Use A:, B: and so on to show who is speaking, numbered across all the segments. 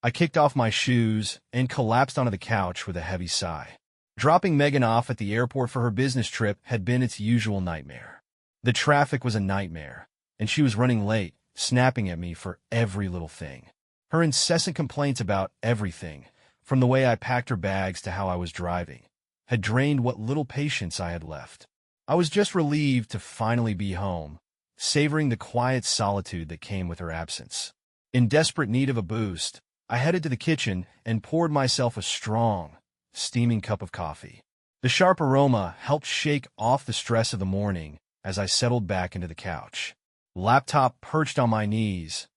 A: I kicked off my shoes and collapsed onto the couch with a heavy sigh. Dropping Megan off at the airport for her business trip had been its usual nightmare. The traffic was a nightmare, and she was running late, snapping at me for every little thing. Her incessant complaints about everything, from the way I packed her bags to how I was driving, had drained what little patience I had left. I was just relieved to finally be home, savoring the quiet solitude that came with her absence. In desperate need of a boost, I headed to the kitchen and poured myself a strong, steaming cup of coffee. The sharp aroma helped shake off the stress of the morning as I settled back into the couch. Laptop perched on my knees,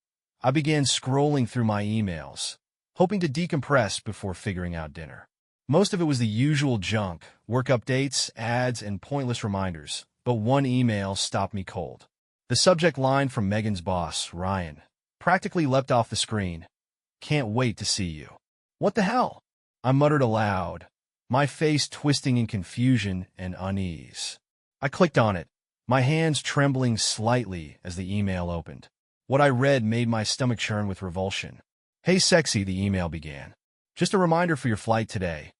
A: I began scrolling through my emails, hoping to decompress before figuring out dinner. Most of it was the usual junk, work updates, ads, and pointless reminders, but one email stopped me cold. The subject line from Megan's boss, Ryan, practically leapt off the screen. "Can't wait to see you." What the hell? I muttered aloud, my face twisting in confusion and unease. I clicked on it, my hands trembling slightly as the email opened. What I read made my stomach churn with revulsion. "Hey sexy," the email began. "Just a reminder for your flight today.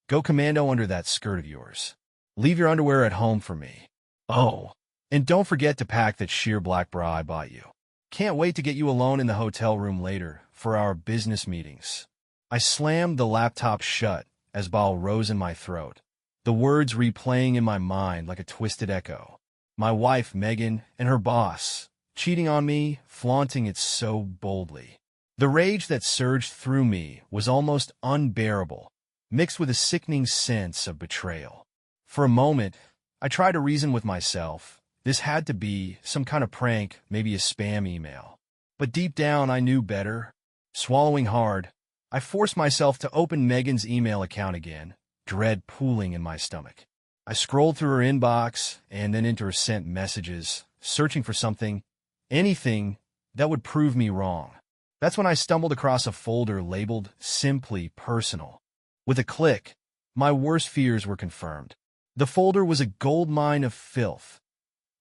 A: Go commando under that skirt of yours. Leave your underwear at home for me. Oh, and don't forget to pack that sheer black bra I bought you. Can't wait to get you alone in the hotel room later for our business meetings." I slammed the laptop shut as bile rose in my throat, the words replaying in my mind like a twisted echo. My wife, Megan, and her boss, cheating on me, flaunting it so boldly. The rage that surged through me was almost unbearable, mixed with a sickening sense of betrayal. For a moment, I tried to reason with myself. This had to be some kind of prank, maybe a spam email. But deep down, I knew better. Swallowing hard, I forced myself to open Megan's email account again, dread pooling in my stomach. I scrolled through her inbox and then into her sent messages, searching for something, anything that would prove me wrong. That's when I stumbled across a folder labeled Simply Personal. With a click, my worst fears were confirmed. The folder was a goldmine of filth.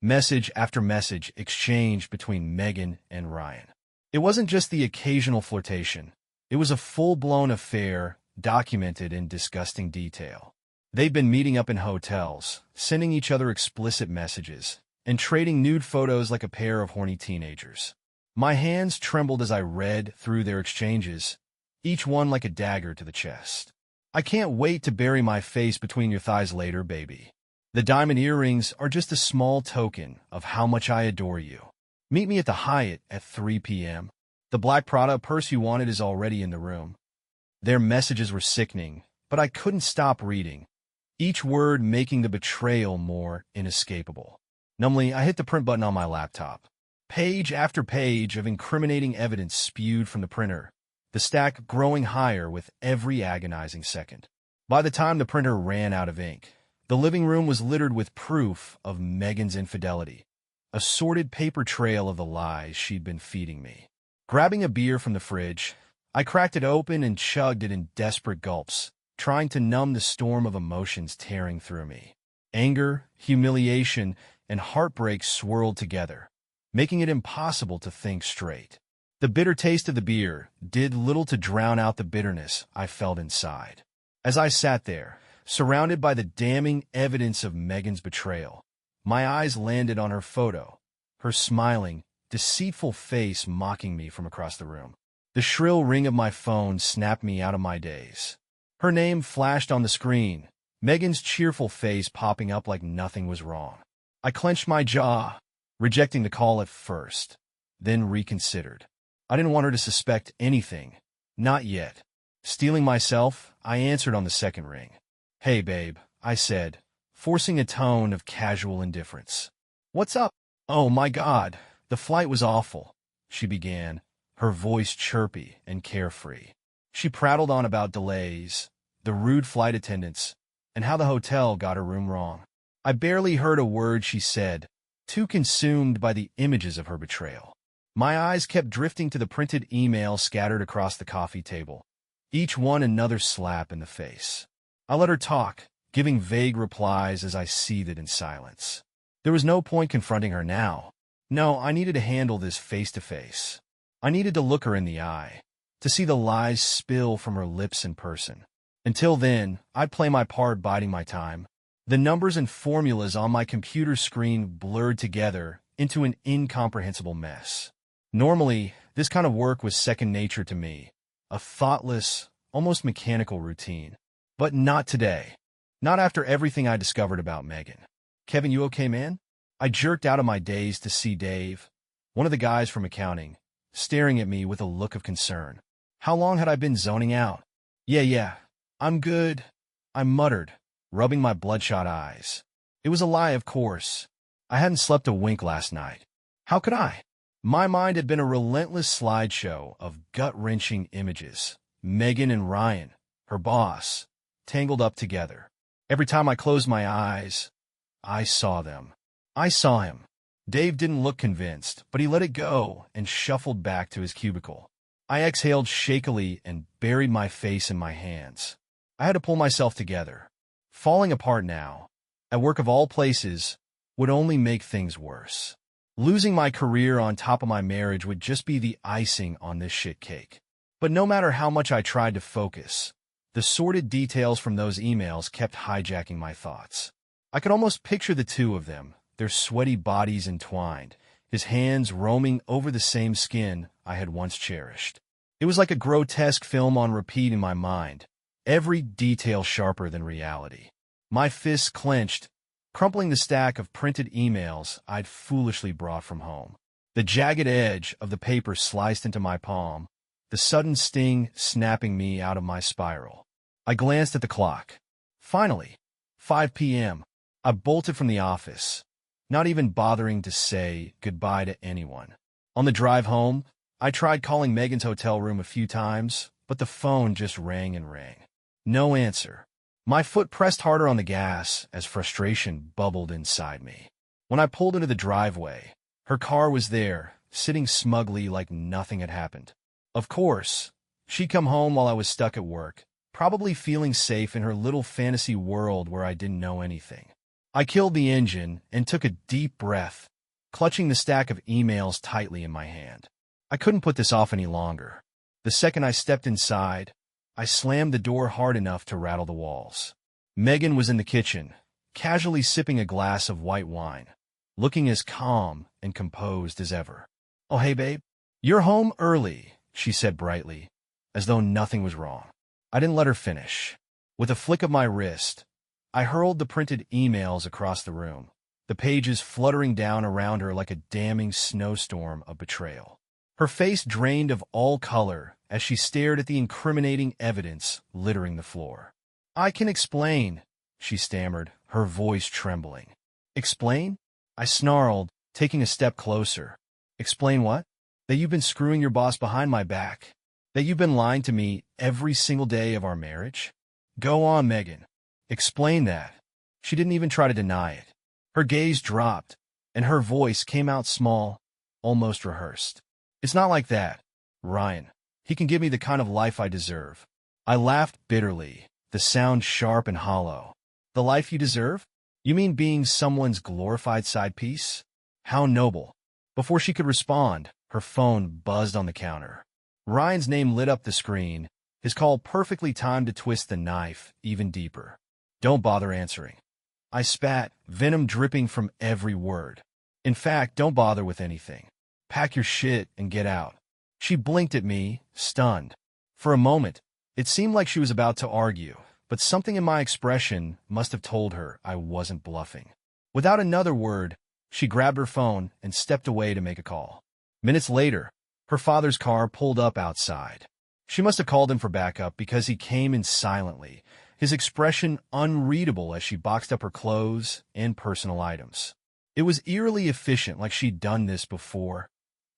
A: Message after message exchanged between Megan and Ryan. It wasn't just the occasional flirtation. It was a full-blown affair, documented in disgusting detail. They'd been meeting up in hotels, sending each other explicit messages, and trading nude photos like a pair of horny teenagers. My hands trembled as I read through their exchanges, each one like a dagger to the chest. "I can't wait to bury my face between your thighs later, baby. The diamond earrings are just a small token of how much I adore you. Meet me at the Hyatt at 3 p.m. The black Prada purse you wanted is already in the room." Their messages were sickening, but I couldn't stop reading, each word making the betrayal more inescapable. Numbly, I hit the print button on my laptop. Page after page of incriminating evidence spewed from the printer, the stack growing higher with every agonizing second. By the time the printer ran out of ink, the living room was littered with proof of Megan's infidelity, a sordid paper trail of the lies she'd been feeding me. Grabbing a beer from the fridge, I cracked it open and chugged it in desperate gulps, trying to numb the storm of emotions tearing through me. Anger, humiliation, and heartbreak swirled together, making it impossible to think straight. The bitter taste of the beer did little to drown out the bitterness I felt inside. As I sat there, surrounded by the damning evidence of Megan's betrayal, my eyes landed on her photo, her smiling, deceitful face mocking me from across the room. The shrill ring of my phone snapped me out of my daze. Her name flashed on the screen, Megan's cheerful face popping up like nothing was wrong. I clenched my jaw, rejecting the call at first, then reconsidered. I didn't want her to suspect anything. Not yet. Steeling myself, I answered on the second ring. "Hey, babe," I said, forcing a tone of casual indifference. "What's up?" "Oh, my God, the flight was awful," she began, her voice chirpy and carefree. She prattled on about delays, the rude flight attendants, and how the hotel got her room wrong. I barely heard a word she said, too consumed by the images of her betrayal. My eyes kept drifting to the printed emails scattered across the coffee table, each one another slap in the face. I let her talk, giving vague replies as I seethed in silence. There was no point confronting her now. No, I needed to handle this face-to-face. I needed to look her in the eye, to see the lies spill from her lips in person. Until then, I'd play my part biding my time. The numbers and formulas on my computer screen blurred together into an incomprehensible mess. Normally, this kind of work was second nature to me, a thoughtless, almost mechanical routine. But not today. Not after everything I discovered about Megan. Kevin, you okay, man? I jerked out of my daze to see Dave, one of the guys from accounting, staring at me with a look of concern. How long had I been zoning out? Yeah, I'm good, I muttered, rubbing my bloodshot eyes. It was a lie, of course. I hadn't slept a wink last night. How could I? My mind had been a relentless slideshow of gut-wrenching images. Megan and Ryan, her boss, tangled up together. Every time I closed my eyes, I saw them. I saw him. Dave didn't look convinced, but he let it go and shuffled back to his cubicle. I exhaled shakily and buried my face in my hands. I had to pull myself together. Falling apart now, at work of all places, would only make things worse. Losing my career on top of my marriage would just be the icing on this shit cake. But no matter how much I tried to focus, the sordid details from those emails kept hijacking my thoughts. I could almost picture the two of them, their sweaty bodies entwined, his hands roaming over the same skin I had once cherished. It was like a grotesque film on repeat in my mind, every detail sharper than reality. My fists clenched, crumpling the stack of printed emails I'd foolishly brought from home. The jagged edge of the paper sliced into my palm, the sudden sting snapping me out of my spiral. I glanced at the clock. Finally, 5 p.m. I bolted from the office, not even bothering to say goodbye to anyone. On the drive home, I tried calling Megan's hotel room a few times, but the phone just rang and rang. No answer. My foot pressed harder on the gas as frustration bubbled inside me. When I pulled into the driveway, her car was there, sitting smugly like nothing had happened. Of course, she'd come home while I was stuck at work, probably feeling safe in her little fantasy world where I didn't know anything. I killed the engine and took a deep breath, clutching the stack of emails tightly in my hand. I couldn't put this off any longer. The second I stepped inside, I slammed the door hard enough to rattle the walls. Megan was in the kitchen, casually sipping a glass of white wine, looking as calm and composed as ever. "Oh, hey, babe. You're home early," she said brightly, as though nothing was wrong. I didn't let her finish. With a flick of my wrist, I hurled the printed emails across the room, the pages fluttering down around her like a damning snowstorm of betrayal. Her face drained of all color as she stared at the incriminating evidence littering the floor. "I can explain," she stammered, her voice trembling. "Explain?" I snarled, taking a step closer. "Explain what? That you've been screwing your boss behind my back? That you've been lying to me every single day of our marriage? Go on, Megan. Explain that." She didn't even try to deny it. Her gaze dropped, and her voice came out small, almost rehearsed. "It's not like that, Ryan. He can give me the kind of life I deserve." I laughed bitterly, the sound sharp and hollow. "The life you deserve? You mean being someone's glorified side piece? How noble." Before she could respond, her phone buzzed on the counter. Ryan's name lit up the screen, his call perfectly timed to twist the knife even deeper. "Don't bother answering." I spat, venom dripping from every word. "In fact, don't bother with anything. Pack your shit and get out." She blinked at me, stunned. For a moment, it seemed like she was about to argue, but something in my expression must have told her I wasn't bluffing. Without another word, she grabbed her phone and stepped away to make a call. Minutes later, her father's car pulled up outside. She must have called him for backup because he came in silently, his expression unreadable as she boxed up her clothes and personal items. It was eerily efficient, like she'd done this before,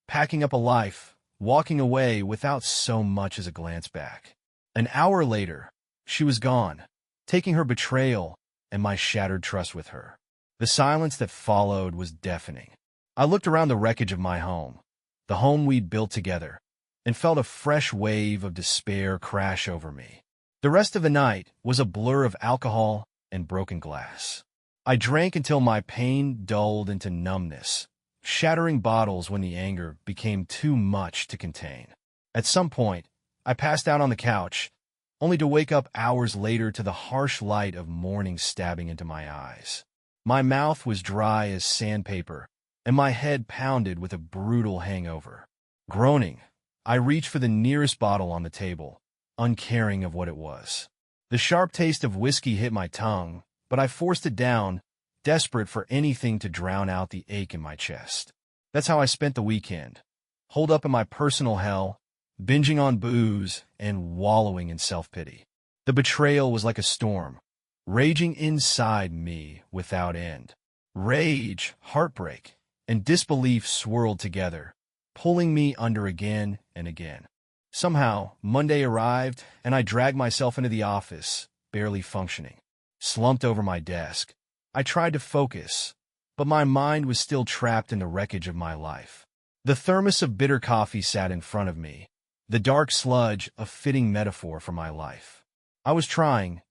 A: packing up a life, walking away without so much as a glance back. An hour later, she was gone, taking her betrayal and my shattered trust with her. The silence that followed was deafening. I looked around the wreckage of my home, the home we'd built together, and felt a fresh wave of despair crash over me. The rest of the night was a blur of alcohol and broken glass. I drank until my pain dulled into numbness, shattering bottles when the anger became too much to contain. At some point, I passed out on the couch, only to wake up hours later to the harsh light of morning stabbing into my eyes. My mouth was dry as sandpaper, and my head pounded with a brutal hangover. Groaning, I reached for the nearest bottle on the table, uncaring of what it was. The sharp taste of whiskey hit my tongue, but I forced it down, desperate for anything to drown out the ache in my chest. That's how I spent the weekend, holed up in my personal hell, binging on booze and wallowing in self-pity. The betrayal was like a storm, raging inside me without end. Rage, heartbreak, and disbelief swirled together, pulling me under again and again. Somehow, Monday arrived, and I dragged myself into the office, barely functioning. Slumped over my desk, I tried to focus, but my mind was still trapped in the wreckage of my life. The thermos of bitter coffee sat in front of me, the dark sludge a fitting metaphor for my life. I was trying,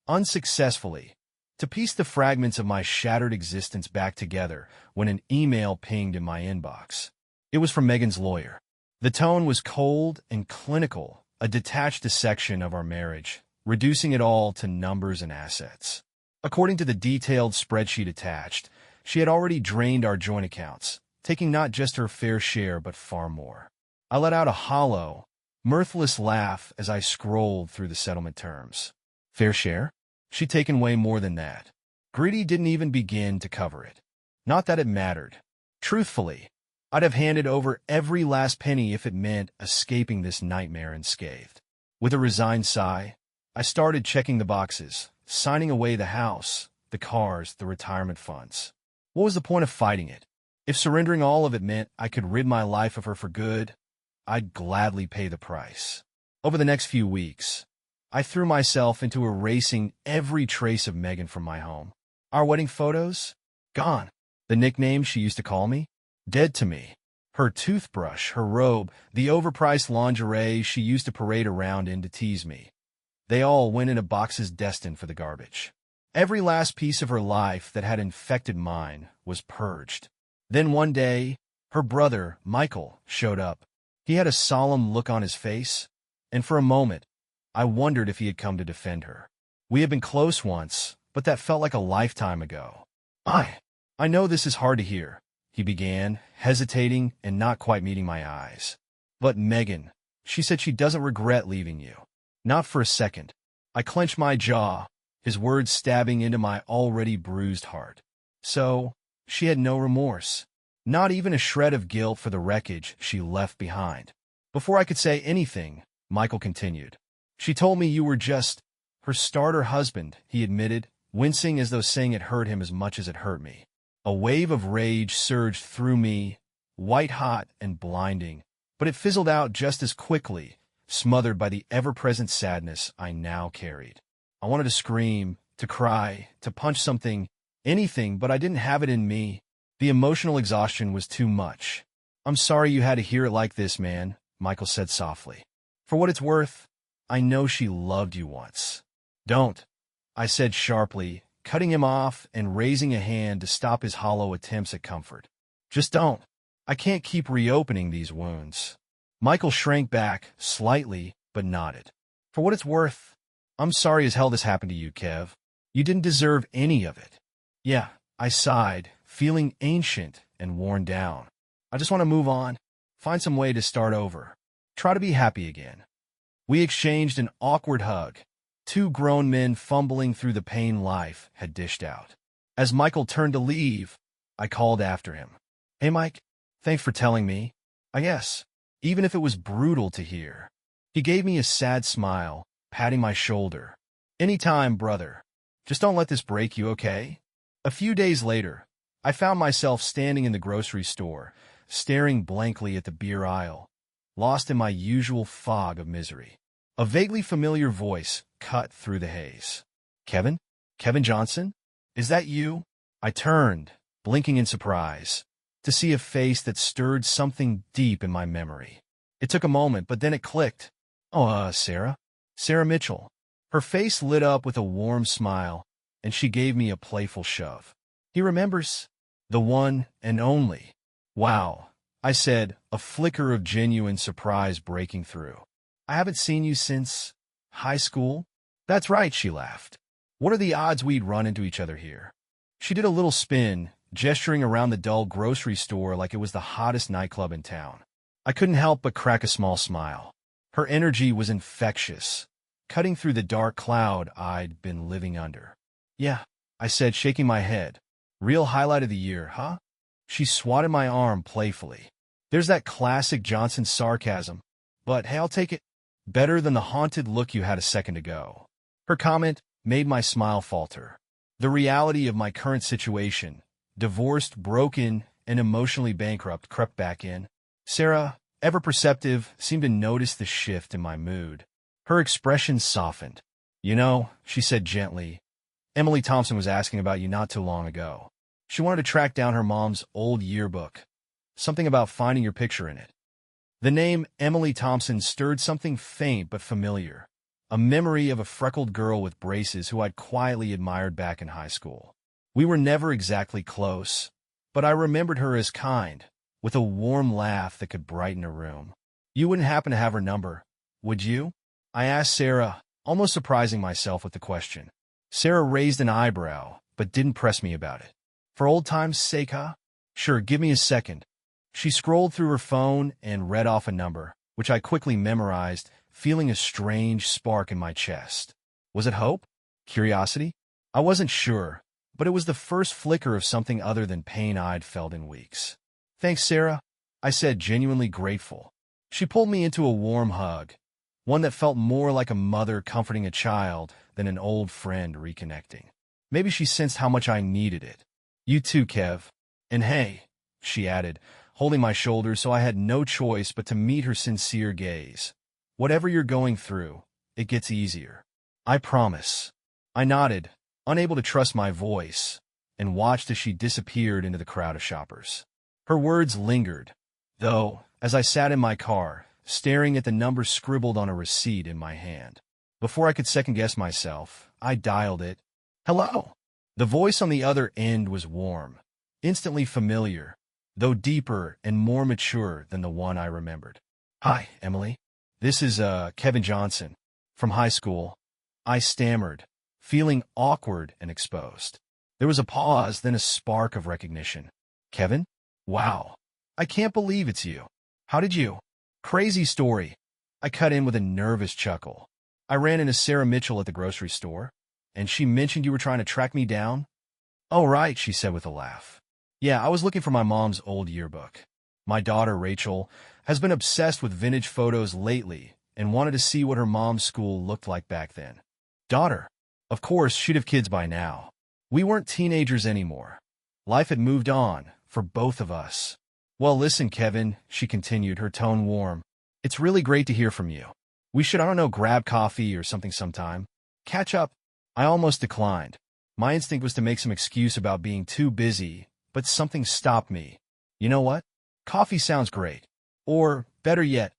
A: unsuccessfully, to piece the fragments of my shattered existence back together when an email pinged in my inbox. It was from Megan's lawyer. The tone was cold and clinical, a detached dissection of our marriage, reducing it all to numbers and assets. According to the detailed spreadsheet attached, she had already drained our joint accounts, taking not just her fair share but far more. I let out a hollow, mirthless laugh as I scrolled through the settlement terms. Fair share? She'd taken way more than that. Greedy didn't even begin to cover it. Not that it mattered. Truthfully, I'd have handed over every last penny if it meant escaping this nightmare unscathed. With a resigned sigh, I started checking the boxes, signing away the house, the cars, the retirement funds. What was the point of fighting it? If surrendering all of it meant I could rid my life of her for good, I'd gladly pay the price. Over the next few weeks, I threw myself into erasing every trace of Megan from my home. Our wedding photos? Gone. The nickname she used to call me? Dead to me. Her toothbrush, her robe, the overpriced lingerie she used to parade around in to tease me. They all went into boxes destined for the garbage. Every last piece of her life that had infected mine was purged. Then one day, her brother, Michael, showed up. He had a solemn look on his face, and for a moment, I wondered if he had come to defend her. We had been close once, but that felt like a lifetime ago. I know this is hard to hear, he began, hesitating and not quite meeting my eyes. But Megan, she said she doesn't regret leaving you. Not for a second. I clenched my jaw, his words stabbing into my already bruised heart. So, she had no remorse. Not even a shred of guilt for the wreckage she left behind. Before I could say anything, Michael continued. She told me you were just her starter husband, he admitted, wincing as though saying it hurt him as much as it hurt me. A wave of rage surged through me, white-hot and blinding, but it fizzled out just as quickly, smothered by the ever-present sadness I now carried. I wanted to scream, to cry, to punch something, anything, but I didn't have it in me. The emotional exhaustion was too much. I'm sorry you had to hear it like this, man, Michael said softly. For what it's worth, I know she loved you once. Don't, I said sharply, cutting him off and raising a hand to stop his hollow attempts at comfort. Just don't. I can't keep reopening these wounds. Michael shrank back, slightly, but nodded. For what it's worth, I'm sorry as hell this happened to you, Kev. You didn't deserve any of it. Yeah, I sighed, feeling ancient and worn down. I just want to move on, find some way to start over. Try to be happy again. We exchanged an awkward hug, two grown men fumbling through the pain life had dished out. As Michael turned to leave, I called after him. Hey, Mike, thanks for telling me, I guess, even if it was brutal to hear. He gave me a sad smile, patting my shoulder. Anytime, brother. Just don't let this break you, okay? A few days later, I found myself standing in the grocery store, staring blankly at the beer aisle, lost in my usual fog of misery. A vaguely familiar voice cut through the haze. Kevin? Kevin Johnson? Is that you? I turned, blinking in surprise, to see a face that stirred something deep in my memory. It took a moment, but then it clicked. Oh, Sarah? Sarah Mitchell. Her face lit up with a warm smile, and she gave me a playful shove. He remembers? The one and only. Wow, I said, a flicker of genuine surprise breaking through. I haven't seen you since high school. That's right, she laughed. What are the odds we'd run into each other here? She did a little spin, gesturing around the dull grocery store like it was the hottest nightclub in town. I couldn't help but crack a small smile. Her energy was infectious, cutting through the dark cloud I'd been living under. Yeah, I said, shaking my head. Real highlight of the year, huh? She swatted my arm playfully. There's that classic Johnson sarcasm, but hey, I'll take it. Better than the haunted look you had a second ago. Her comment made my smile falter. The reality of my current situation, divorced, broken, and emotionally bankrupt, crept back in. Sarah, ever perceptive, seemed to notice the shift in my mood. Her expression softened. You know, she said gently, Emily Thompson was asking about you not too long ago. She wanted to track down her mom's old yearbook. Something about finding your picture in it. The name Emily Thompson stirred something faint but familiar. A memory of a freckled girl with braces who I'd quietly admired back in high school. We were never exactly close, but I remembered her as kind, with a warm laugh that could brighten a room. You wouldn't happen to have her number, would you? I asked Sarah, almost surprising myself with the question. Sarah raised an eyebrow, but didn't press me about it. For old time's sake, huh? Sure, give me a second. She scrolled through her phone and read off a number, which I quickly memorized, feeling a strange spark in my chest. Was it hope? Curiosity? I wasn't sure, but it was the first flicker of something other than pain I'd felt in weeks. Thanks, Sarah, I said, genuinely grateful. She pulled me into a warm hug, one that felt more like a mother comforting a child than an old friend reconnecting. Maybe she sensed how much I needed it. You too, Kev. And hey, she added, holding my shoulder so I had no choice but to meet her sincere gaze. Whatever you're going through, it gets easier. I promise. I nodded, unable to trust my voice, and watched as she disappeared into the crowd of shoppers. Her words lingered, though, as I sat in my car, staring at the number scribbled on a receipt in my hand. Before I could second-guess myself, I dialed it. Hello. The voice on the other end was warm, instantly familiar, though deeper and more mature than the one I remembered. Hi, Emily. This is, Kevin Johnson, from high school. I stammered, feeling awkward and exposed. There was a pause, then a spark of recognition. Kevin? Wow. I can't believe it's you. How did you? Crazy story. I cut in with a nervous chuckle. I ran into Sarah Mitchell at the grocery store, and she mentioned you were trying to track me down? Oh, right, she said with a laugh. Yeah, I was looking for my mom's old yearbook. My daughter, Rachel, has been obsessed with vintage photos lately and wanted to see what her mom's school looked like back then. Daughter? Of course, she'd have kids by now. We weren't teenagers anymore. Life had moved on, for both of us. Well, listen, Kevin, she continued, her tone warm. It's really great to hear from you. We should, I don't know, grab coffee or something sometime. Catch up. I almost declined. My instinct was to make some excuse about being too busy, but something stopped me. You know what? Coffee sounds great. Or, better yet,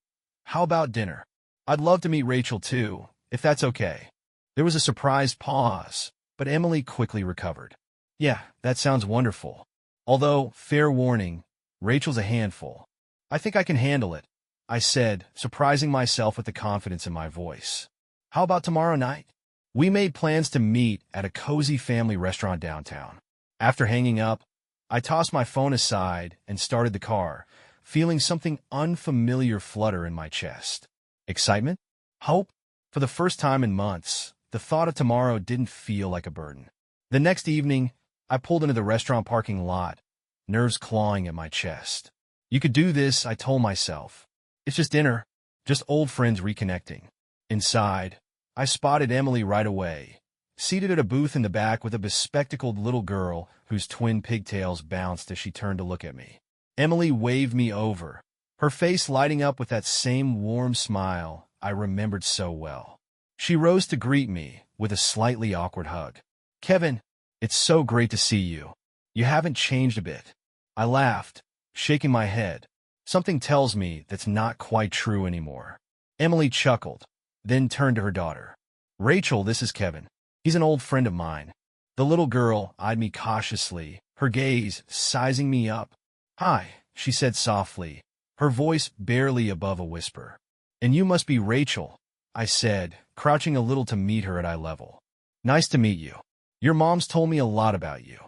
A: how about dinner? I'd love to meet Rachel too, if that's okay. There was a surprised pause, but Emily quickly recovered. Yeah, that sounds wonderful. Although, fair warning, Rachel's a handful. I think I can handle it, I said, surprising myself with the confidence in my voice. How about tomorrow night? We made plans to meet at a cozy family restaurant downtown. After hanging up, I tossed my phone aside and started the car, feeling something unfamiliar flutter in my chest. Excitement? Hope? For the first time in months, the thought of tomorrow didn't feel like a burden. The next evening, I pulled into the restaurant parking lot, nerves clawing at my chest. You could do this, I told myself. It's just dinner, just old friends reconnecting. Inside, I spotted Emily right away, seated at a booth in the back with a bespectacled little girl whose twin pigtails bounced as she turned to look at me. Emily waved me over, her face lighting up with that same warm smile I remembered so well. She rose to greet me with a slightly awkward hug. Kevin, it's so great to see you. You haven't changed a bit. I laughed, shaking my head. Something tells me that's not quite true anymore. Emily chuckled, then turned to her daughter. Rachel, this is Kevin. He's an old friend of mine. The little girl eyed me cautiously, her gaze sizing me up. Hi, she said softly, her voice barely above a whisper. And you must be Rachel, I said, crouching a little to meet her at eye level. Nice to meet you. Your mom's told me a lot about you.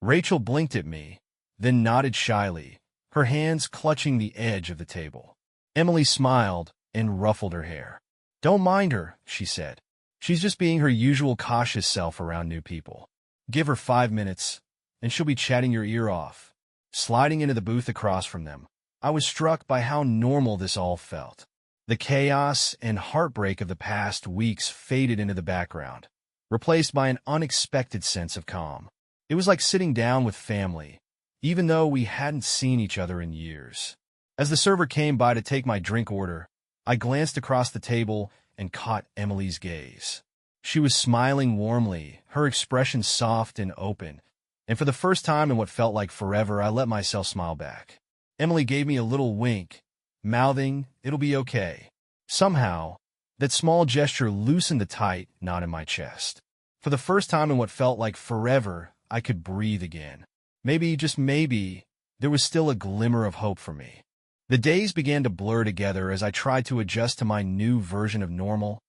A: Rachel blinked at me, then nodded shyly, her hands clutching the edge of the table. Emily smiled and ruffled her hair. Don't mind her, she said. She's just being her usual cautious self around new people. Give her 5 minutes, and she'll be chatting your ear off. Sliding into the booth across from them, I was struck by how normal this all felt. The chaos and heartbreak of the past weeks faded into the background, replaced by an unexpected sense of calm. It was like sitting down with family, even though we hadn't seen each other in years. As the server came by to take my drink order, I glanced across the table and caught Emily's gaze. She was smiling warmly, her expression soft and open, and for the first time in what felt like forever, I let myself smile back. Emily gave me a little wink, mouthing, "It'll be okay." Somehow, that small gesture loosened the tight knot in my chest. For the first time in what felt like forever, I could breathe again. Maybe, just maybe, there was still a glimmer of hope for me. The days began to blur together as I tried to adjust to my new version of normal,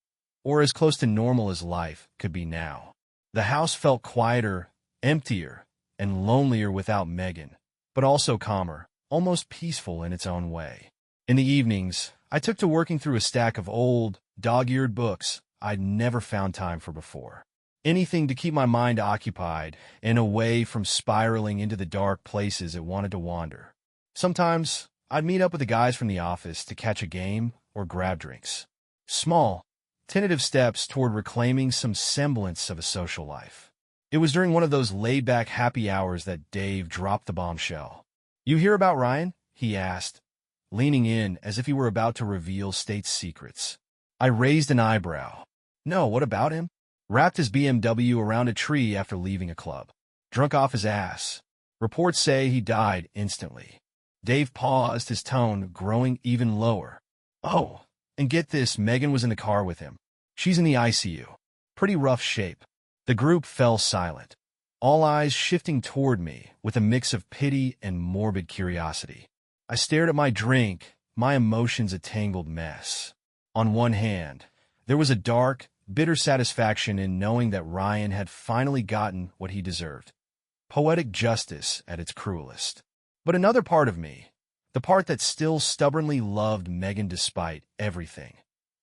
A: or as close to normal as life could be now. The house felt quieter, emptier, and lonelier without Megan, but also calmer, almost peaceful in its own way. In the evenings, I took to working through a stack of old, dog-eared books I'd never found time for before. Anything to keep my mind occupied and away from spiraling into the dark places it wanted to wander. Sometimes, I'd meet up with the guys from the office to catch a game or grab drinks. Small, tentative steps toward reclaiming some semblance of a social life. It was during one of those laid-back happy hours that Dave dropped the bombshell. "You hear about Ryan?" he asked, leaning in as if he were about to reveal state secrets. I raised an eyebrow. "No, what about him?" "Wrapped his BMW around a tree after leaving a club. Drunk off his ass. Reports say he died instantly." Dave paused, his tone growing even lower. "Oh, and get this, Megan was in the car with him. She's in the ICU. Pretty rough shape." The group fell silent, all eyes shifting toward me with a mix of pity and morbid curiosity. I stared at my drink, my emotions a tangled mess. On one hand, there was a dark, bitter satisfaction in knowing that Ryan had finally gotten what he deserved. Poetic justice at its cruelest. But another part of me, the part that still stubbornly loved Megan despite everything,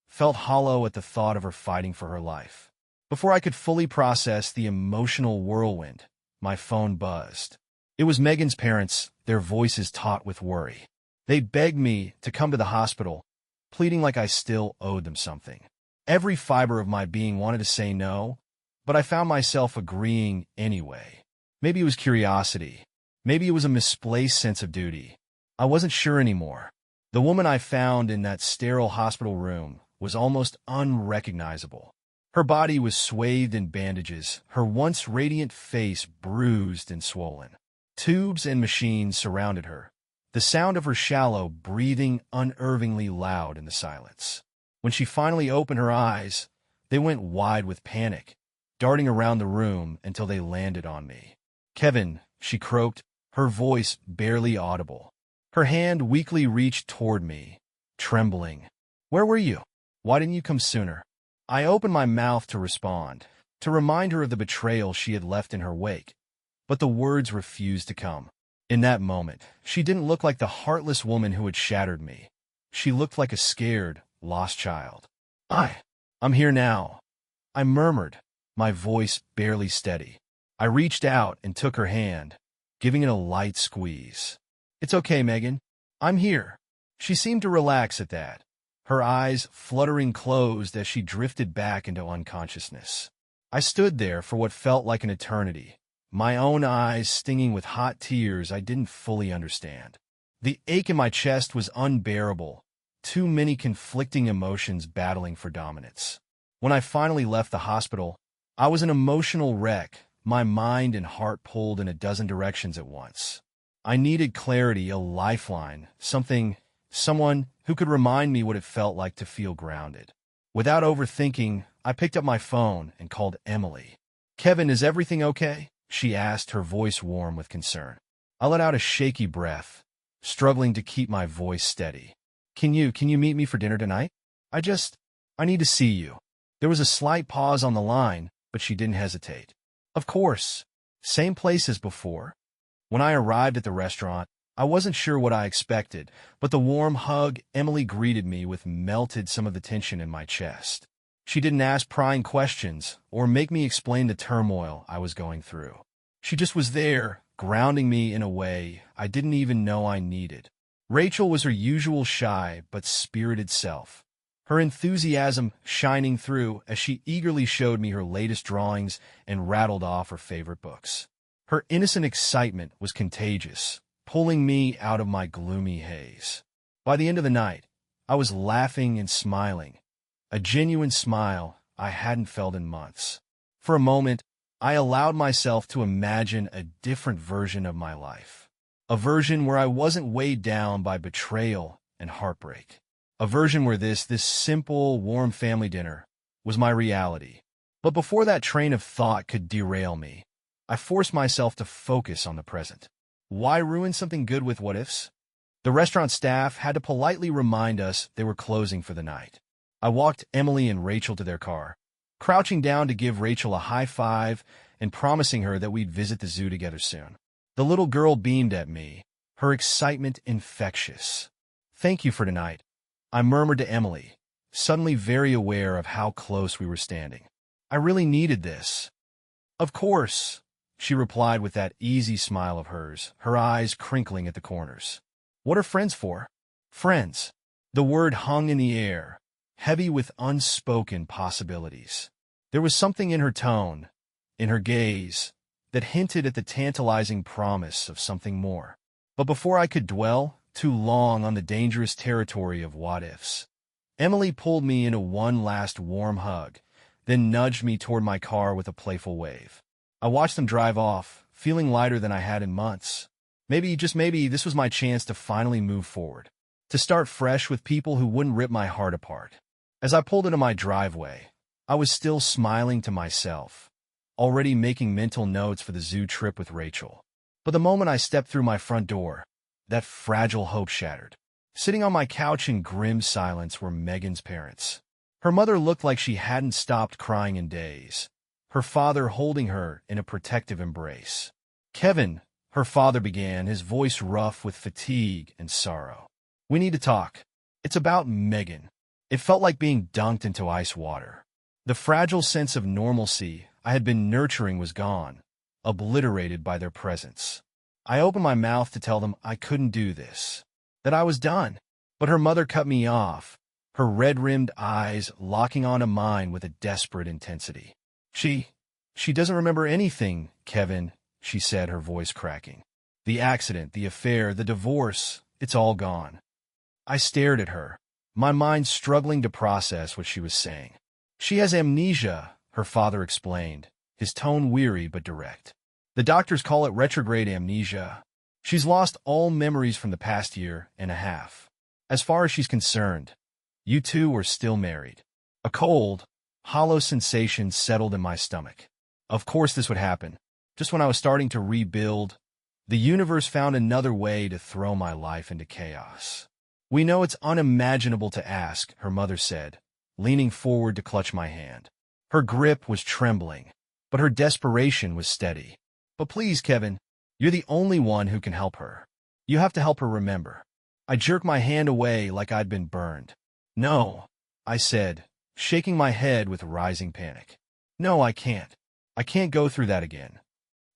A: felt hollow at the thought of her fighting for her life. Before I could fully process the emotional whirlwind, my phone buzzed. It was Megan's parents, their voices taut with worry. They begged me to come to the hospital, pleading like I still owed them something. Every fiber of my being wanted to say no, but I found myself agreeing anyway. Maybe it was curiosity. Maybe it was a misplaced sense of duty. I wasn't sure anymore. The woman I found in that sterile hospital room was almost unrecognizable. Her body was swathed in bandages, her once radiant face bruised and swollen. Tubes and machines surrounded her, the sound of her shallow breathing unnervingly loud in the silence. When she finally opened her eyes, they went wide with panic, darting around the room until they landed on me. "Kevin," she croaked, her voice barely audible. Her hand weakly reached toward me, trembling. "Where were you? Why didn't you come sooner?" I opened my mouth to respond, to remind her of the betrayal she had left in her wake, but the words refused to come. In that moment, she didn't look like the heartless woman who had shattered me. She looked like a scared, lost child. I'm here now," I murmured, my voice barely steady. I reached out and took her hand, giving it a light squeeze. "It's okay, Megan. I'm here." She seemed to relax at that, her eyes fluttering closed as she drifted back into unconsciousness. I stood there for what felt like an eternity, my own eyes stinging with hot tears I didn't fully understand. The ache in my chest was unbearable, too many conflicting emotions battling for dominance. When I finally left the hospital, I was an emotional wreck, my mind and heart pulled in a dozen directions at once. I needed clarity, a lifeline, someone who could remind me what it felt like to feel grounded. Without overthinking, I picked up my phone and called Emily. "Kevin, is everything okay?" she asked, her voice warm with concern. I let out a shaky breath, struggling to keep my voice steady. Can you meet me for dinner tonight?" I need to see you." There was a slight pause on the line, but she didn't hesitate. "Of course. Same place as before." When I arrived at the restaurant, I wasn't sure what I expected, but the warm hug Emily greeted me with melted some of the tension in my chest. She didn't ask prying questions or make me explain the turmoil I was going through. She just was there, grounding me in a way I didn't even know I needed. Rachel was her usual shy but spirited self, her enthusiasm shining through as she eagerly showed me her latest drawings and rattled off her favorite books. Her innocent excitement was contagious, pulling me out of my gloomy haze. By the end of the night, I was laughing and smiling, a genuine smile I hadn't felt in months. For a moment, I allowed myself to imagine a different version of my life. A version where I wasn't weighed down by betrayal and heartbreak. A version where this simple, warm family dinner was my reality. But before that train of thought could derail me, I forced myself to focus on the present. Why ruin something good with what-ifs? The restaurant staff had to politely remind us they were closing for the night. I walked Emily and Rachel to their car, crouching down to give Rachel a high five and promising her that we'd visit the zoo together soon. The little girl beamed at me, her excitement infectious. "Thank you for tonight," I murmured to Emily, suddenly very aware of how close we were standing. "I really needed this." "Of course," she replied with that easy smile of hers, her eyes crinkling at the corners. "What are friends for?" Friends. The word hung in the air, heavy with unspoken possibilities. There was something in her tone, in her gaze, that hinted at the tantalizing promise of something more. But before I could dwell too long on the dangerous territory of what-ifs, Emily pulled me into one last warm hug, then nudged me toward my car with a playful wave. I watched them drive off, feeling lighter than I had in months. Maybe, just maybe, this was my chance to finally move forward, to start fresh with people who wouldn't rip my heart apart. As I pulled into my driveway, I was still smiling to myself, already making mental notes for the zoo trip with Rachel. But the moment I stepped through my front door, that fragile hope shattered. Sitting on my couch in grim silence were Megan's parents. Her mother looked like she hadn't stopped crying in days, her father holding her in a protective embrace. "Kevin," her father began, his voice rough with fatigue and sorrow. "We need to talk. It's about Megan." It felt like being dunked into ice water. The fragile sense of normalcy I had been nurturing was gone, obliterated by their presence. I opened my mouth to tell them I couldn't do this, that I was done. But her mother cut me off, her red-rimmed eyes locking onto mine with a desperate intensity. She doesn't remember anything, Kevin," she said, her voice cracking. "The accident, the affair, the divorce, it's all gone." I stared at her, my mind struggling to process what she was saying. "She has amnesia," her father explained, his tone weary but direct. "The doctors call it retrograde amnesia. She's lost all memories from the past year and a half. As far as she's concerned, you two are still married." A cold, hollow sensation settled in my stomach. Of course this would happen. Just when I was starting to rebuild, the universe found another way to throw my life into chaos. "We know it's unimaginable to ask," her mother said, leaning forward to clutch my hand. Her grip was trembling, but her desperation was steady. "But please, Kevin, you're the only one who can help her. You have to help her remember." I jerked my hand away like I'd been burned. "No," I said, shaking my head with rising panic. "No, I can't. I can't go through that again."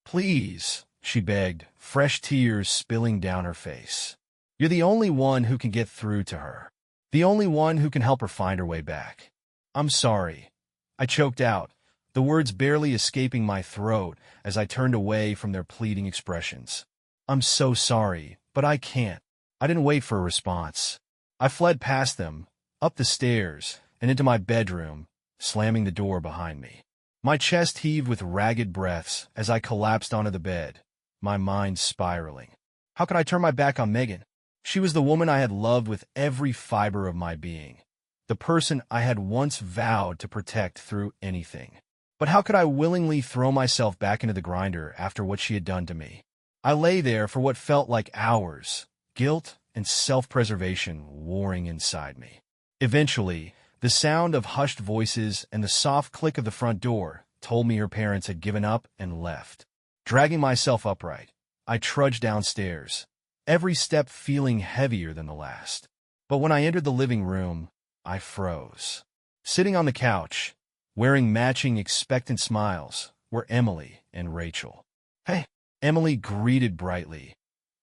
A: "Please," she begged, fresh tears spilling down her face. "You're the only one who can get through to her. The only one who can help her find her way back." "I'm sorry," I choked out, the words barely escaping my throat as I turned away from their pleading expressions. "I'm so sorry, but I can't." I didn't wait for a response. I fled past them, up the stairs, and into my bedroom, slamming the door behind me. My chest heaved with ragged breaths as I collapsed onto the bed, my mind spiraling. How could I turn my back on Megan? She was the woman I had loved with every fiber of my being, the person I had once vowed to protect through anything. But how could I willingly throw myself back into the grinder after what she had done to me? I lay there for what felt like hours, guilt and self-preservation warring inside me. Eventually, The sound of hushed voices and the soft click of the front door told me her parents had given up and left. Dragging myself upright, I trudged downstairs, every step feeling heavier than the last. But when I entered the living room, I froze. Sitting on the couch, wearing matching expectant smiles, were Emily and Rachel. "Hey," Emily greeted brightly,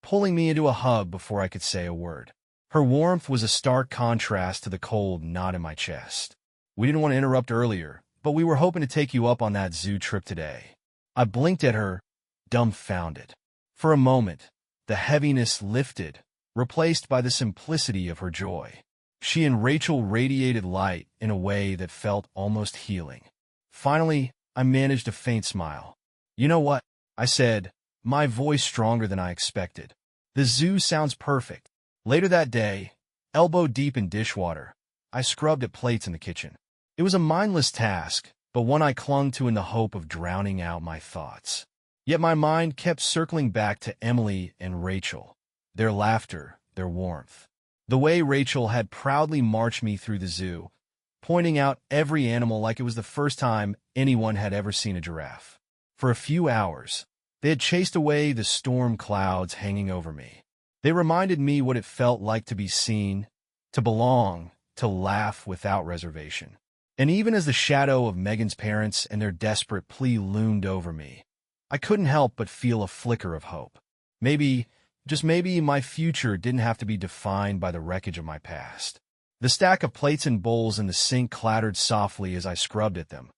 A: pulling me into a hug before I could say a word. Her warmth was a stark contrast to the cold knot in my chest. "We didn't want to interrupt earlier, but we were hoping to take you up on that zoo trip today." I blinked at her, dumbfounded. For a moment, the heaviness lifted, replaced by the simplicity of her joy. She and Rachel radiated light in a way that felt almost healing. Finally, I managed a faint smile. "You know what?" I said, my voice stronger than I expected. "The zoo sounds perfect." Later that day, elbow deep in dishwater, I scrubbed at plates in the kitchen. It was a mindless task, but one I clung to in the hope of drowning out my thoughts. Yet my mind kept circling back to Emily and Rachel, their laughter, their warmth. The way Rachel had proudly marched me through the zoo, pointing out every animal like it was the first time anyone had ever seen a giraffe. For a few hours, they had chased away the storm clouds hanging over me. They reminded me what it felt like to be seen, to belong, to laugh without reservation. And even as the shadow of Megan's parents and their desperate plea loomed over me, I couldn't help but feel a flicker of hope. Maybe, just maybe, my future didn't have to be defined by the wreckage of my past. The stack of plates and bowls in the sink clattered softly as I scrubbed at them,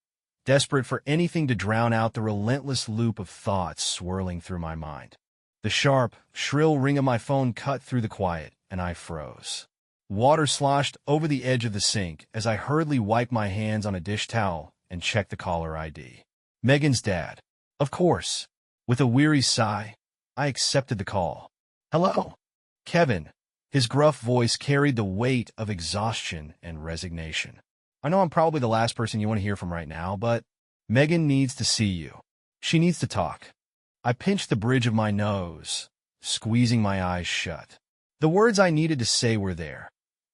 A: desperate for anything to drown out the relentless loop of thoughts swirling through my mind. The sharp, shrill ring of my phone cut through the quiet, and I froze. Water sloshed over the edge of the sink as I hurriedly wiped my hands on a dish towel and checked the caller ID. Megan's dad. Of course. With a weary sigh, I accepted the call. "Hello, Kevin." His gruff voice carried the weight of exhaustion and resignation. "I know I'm probably the last person you want to hear from right now, but Megan needs to see you. She needs to talk." I pinched the bridge of my nose, squeezing my eyes shut. The words I needed to say were there,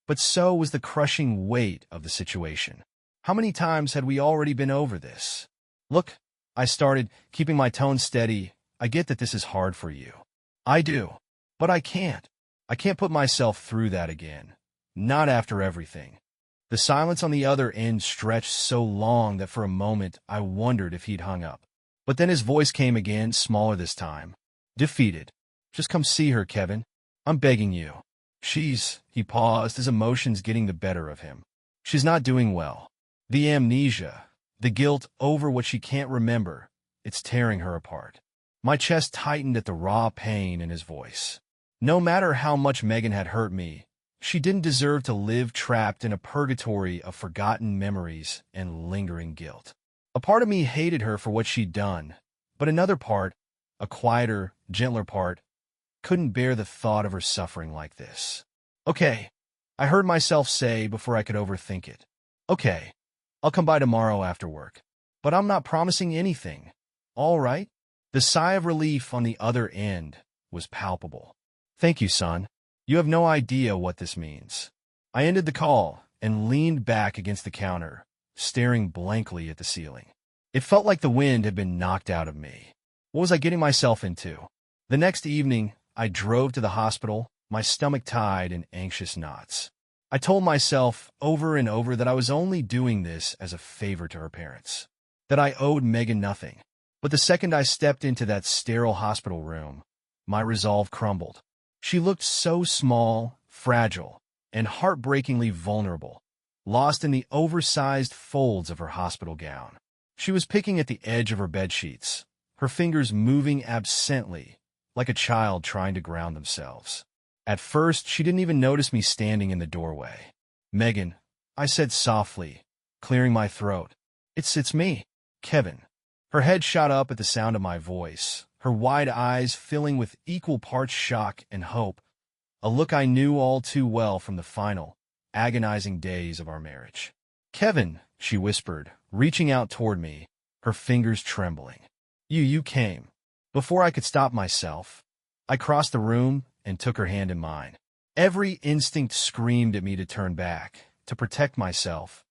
A: but so was the crushing weight of the situation. How many times had we already been over this? "Look," I started, keeping my tone steady, "I get that this is hard for you. I do. But I can't. I can't put myself through that again. Not after everything." The silence on the other end stretched so long that for a moment I wondered if he'd hung up. But then his voice came again, smaller this time. Defeated. "Just come see her, Kevin. I'm begging you. He paused, his emotions getting the better of him. "She's not doing well. The amnesia, the guilt over what she can't remember, it's tearing her apart." My chest tightened at the raw pain in his voice. No matter how much Megan had hurt me, she didn't deserve to live trapped in a purgatory of forgotten memories and lingering guilt. A part of me hated her for what she'd done, but another part, a quieter, gentler part, couldn't bear the thought of her suffering like this. "Okay," I heard myself say before I could overthink it. "Okay, I'll come by tomorrow after work. But I'm not promising anything. All right?" The sigh of relief on the other end was palpable. "Thank you, son. You have no idea what this means." I ended the call and leaned back against the counter, staring blankly at the ceiling. It felt like the wind had been knocked out of me. What was I getting myself into? The next evening, I drove to the hospital, my stomach tied in anxious knots. I told myself over and over that I was only doing this as a favor to her parents, that I owed Megan nothing. But the second I stepped into that sterile hospital room, my resolve crumbled. She looked so small, fragile, and heartbreakingly vulnerable, lost in the oversized folds of her hospital gown. She was picking at the edge of her bedsheets, her fingers moving absently, like a child trying to ground themselves. At first, she didn't even notice me standing in the doorway. "Megan," I said softly, clearing my throat. It's me, Kevin." Her head shot up at the sound of my voice, her wide eyes filling with equal parts shock and hope, a look I knew all too well from the final, agonizing days of our marriage. "Kevin," she whispered, reaching out toward me, her fingers trembling. You came." Before I could stop myself, I crossed the room and took her hand in mine. Every instinct screamed at me to turn back, to protect myself,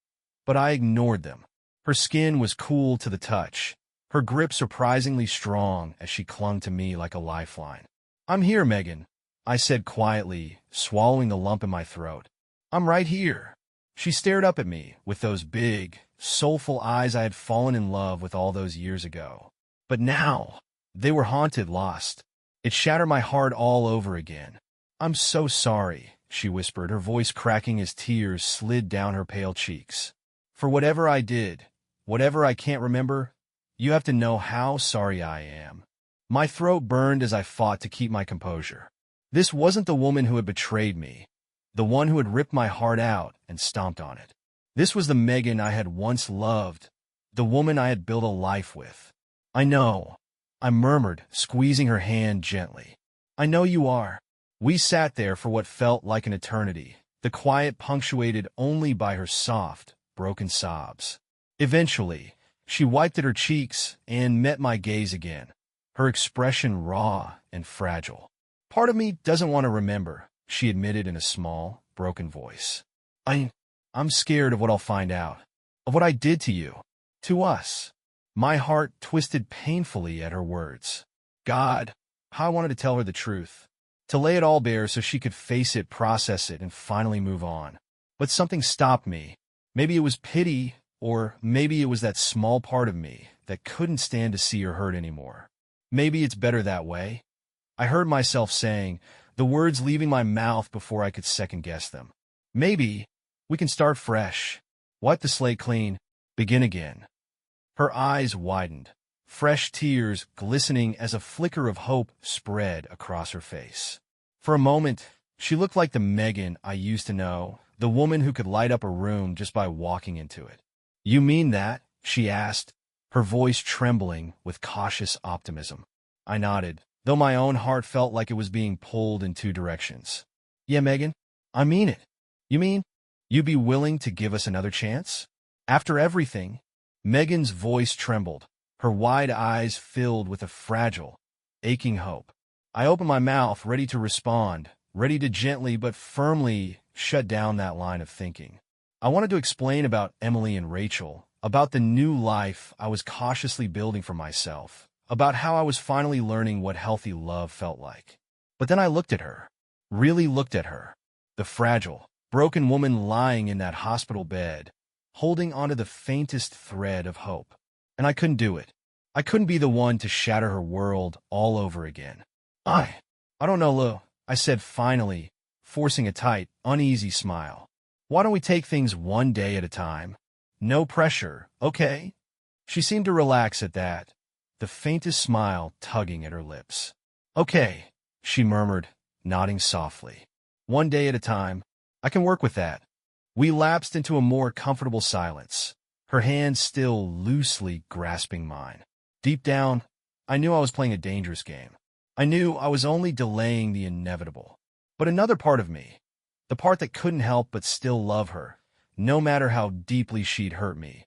A: but I ignored them. Her skin was cool to the touch, her grip surprisingly strong as she clung to me like a lifeline. "I'm here, Megan," I said quietly, swallowing the lump in my throat. "I'm right here." She stared up at me with those big, soulful eyes I had fallen in love with all those years ago. But now, they were haunted, lost. It shattered my heart all over again. "I'm so sorry," she whispered, her voice cracking as tears slid down her pale cheeks. "For whatever I did, whatever I can't remember, you have to know how sorry I am." My throat burned as I fought to keep my composure. This wasn't the woman who had betrayed me, the one who had ripped my heart out and stomped on it. This was the Megan I had once loved, the woman I had built a life with. "I know," I murmured, squeezing her hand gently. "I know you are." We sat there for what felt like an eternity, the quiet punctuated only by her soft, broken sobs. Eventually, she wiped at her cheeks and met my gaze again, her expression raw and fragile. "Part of me doesn't want to remember," she admitted in a small, broken voice. I'm scared of what I'll find out, of what I did to you, to us." My heart twisted painfully at her words. God, how I wanted to tell her the truth, to lay it all bare so she could face it, process it, and finally move on. But something stopped me. Maybe it was pity, or maybe it was that small part of me that couldn't stand to see her hurt anymore. "Maybe it's better that way," I heard myself saying, the words leaving my mouth before I could second-guess them. "Maybe we can start fresh, wipe the slate clean, begin again." Her eyes widened, fresh tears glistening as a flicker of hope spread across her face. For a moment, she looked like the Megan I used to know, the woman who could light up a room just by walking into it. "You mean that?" she asked, her voice trembling with cautious optimism. I nodded, though my own heart felt like it was being pulled in two directions. "Yeah, Megan, I mean it." "You mean you'd be willing to give us another chance? After everything?" Megan's voice trembled, her wide eyes filled with a fragile, aching hope. I opened my mouth, ready to respond, ready to gently but firmly shut down that line of thinking. I wanted to explain about Emily and Rachel, about the new life I was cautiously building for myself, about how I was finally learning what healthy love felt like. But then I looked at her, really looked at her, the fragile, broken woman lying in that hospital bed, holding onto the faintest thread of hope. And I couldn't do it. I couldn't be the one to shatter her world all over again. I don't know, Lou, I said finally, forcing a tight, uneasy smile. "Why don't we take things one day at a time? No pressure, okay?" She seemed to relax at that, the faintest smile tugging at her lips. "Okay," she murmured, nodding softly. "One day at a time. I can work with that." We lapsed into a more comfortable silence, her hand still loosely grasping mine. Deep down, I knew I was playing a dangerous game. I knew I was only delaying the inevitable. But another part of me, the part that couldn't help but still love her, no matter how deeply she'd hurt me,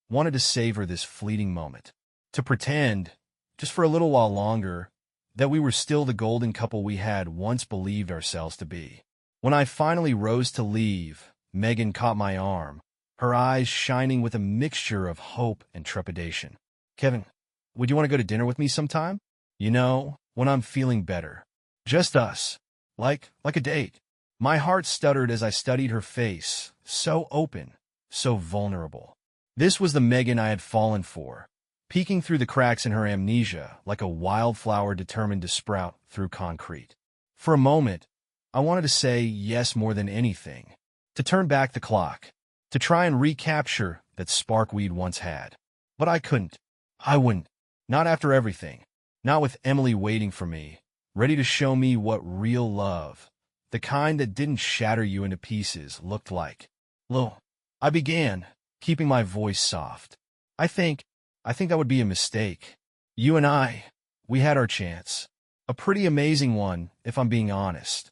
A: wanted to savor this fleeting moment. To pretend, just for a little while longer, that we were still the golden couple we had once believed ourselves to be. When I finally rose to leave, Megan caught my arm, her eyes shining with a mixture of hope and trepidation. "Kevin, would you want to go to dinner with me sometime? You know, when I'm feeling better. Just us. Like a date." My heart stuttered as I studied her face, so open, so vulnerable. This was the Megan I had fallen for, peeking through the cracks in her amnesia like a wildflower determined to sprout through concrete. For a moment, I wanted to say yes more than anything, to turn back the clock, to try and recapture that spark we'd once had. But I couldn't. I wouldn't. Not after everything. Not with Emily waiting for me, ready to show me what real love, the kind that didn't shatter you into pieces, looked like. "Lo," I began, keeping my voice soft. I think that would be a mistake. You and we had our chance. A pretty amazing one, if I'm being honest."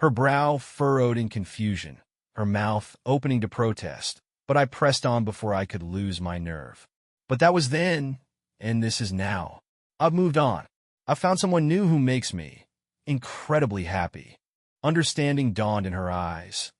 A: Her brow furrowed in confusion, her mouth opening to protest, but I pressed on before I could lose my nerve. "But that was then, and this is now. I've moved on. I've found someone new who makes me incredibly happy." Understanding dawned in her eyes,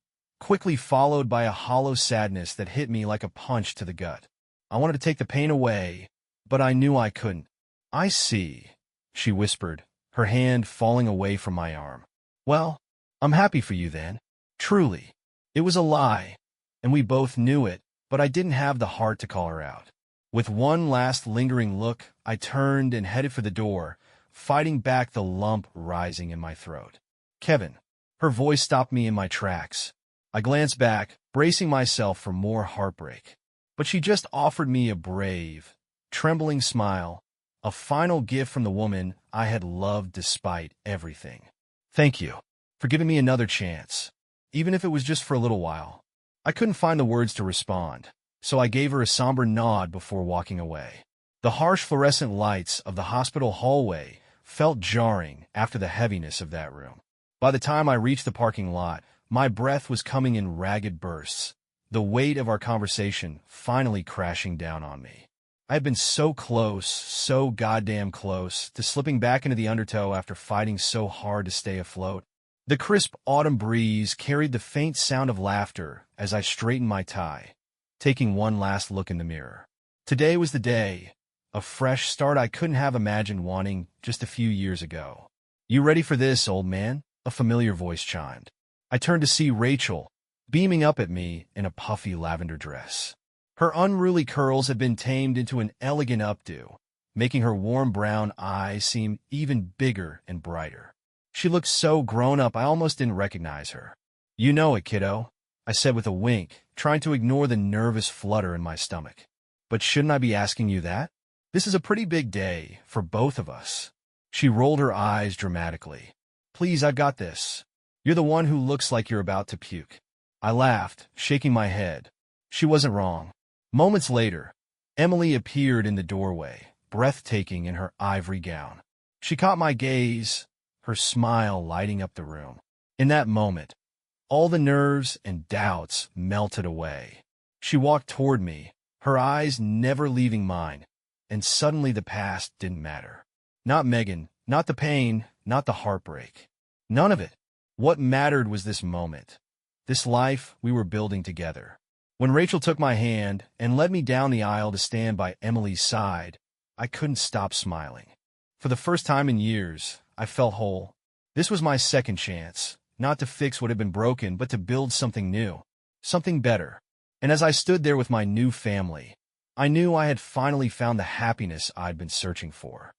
A: quickly followed by a hollow sadness that hit me like a punch to the gut. I wanted to take the pain away, but I knew I couldn't. "I see," she whispered, her hand falling away from my arm. "Well, I'm happy for you then. Truly." It was a lie, and we both knew it, but I didn't have the heart to call her out. With one last lingering look, I turned and headed for the door, fighting back the lump rising in my throat. "Kevin." Her voice stopped me in my tracks. I glanced back, bracing myself for more heartbreak. But she just offered me a brave, trembling smile, a final gift from the woman I had loved despite everything. "Thank you for giving me another chance, even if it was just for a little while." I couldn't find the words to respond, so I gave her a somber nod before walking away. The harsh fluorescent lights of the hospital hallway felt jarring after the heaviness of that room. By the time I reached the parking lot, my breath was coming in ragged bursts, the weight of our conversation finally crashing down on me. I had been so close, so goddamn close, to slipping back into the undertow after fighting so hard to stay afloat. The crisp autumn breeze carried the faint sound of laughter as I straightened my tie, taking one last look in the mirror. Today was the day, a fresh start I couldn't have imagined wanting just a few years ago. "You ready for this, old man?" a familiar voice chimed. I turned to see Rachel, beaming up at me in a puffy lavender dress. Her unruly curls had been tamed into an elegant updo, making her warm brown eyes seem even bigger and brighter. She looked so grown up I almost didn't recognize her. "You know it, kiddo," I said with a wink, trying to ignore the nervous flutter in my stomach. "But shouldn't I be asking you that? This is a pretty big day for both of us." She rolled her eyes dramatically. "Please, I've got this. You're the one who looks like you're about to puke." I laughed, shaking my head. She wasn't wrong. Moments later, Emily appeared in the doorway, breathtaking in her ivory gown. She caught my gaze, her smile lighting up the room. In that moment, all the nerves and doubts melted away. She walked toward me, her eyes never leaving mine, and suddenly the past didn't matter. Not Megan, not the pain, not the heartbreak. None of it. What mattered was this moment, this life we were building together. When Rachel took my hand and led me down the aisle to stand by Emily's side, I couldn't stop smiling. For the first time in years, I felt whole. This was my second chance, not to fix what had been broken, but to build something new, something better. And as I stood there with my new family, I knew I had finally found the happiness I'd been searching for.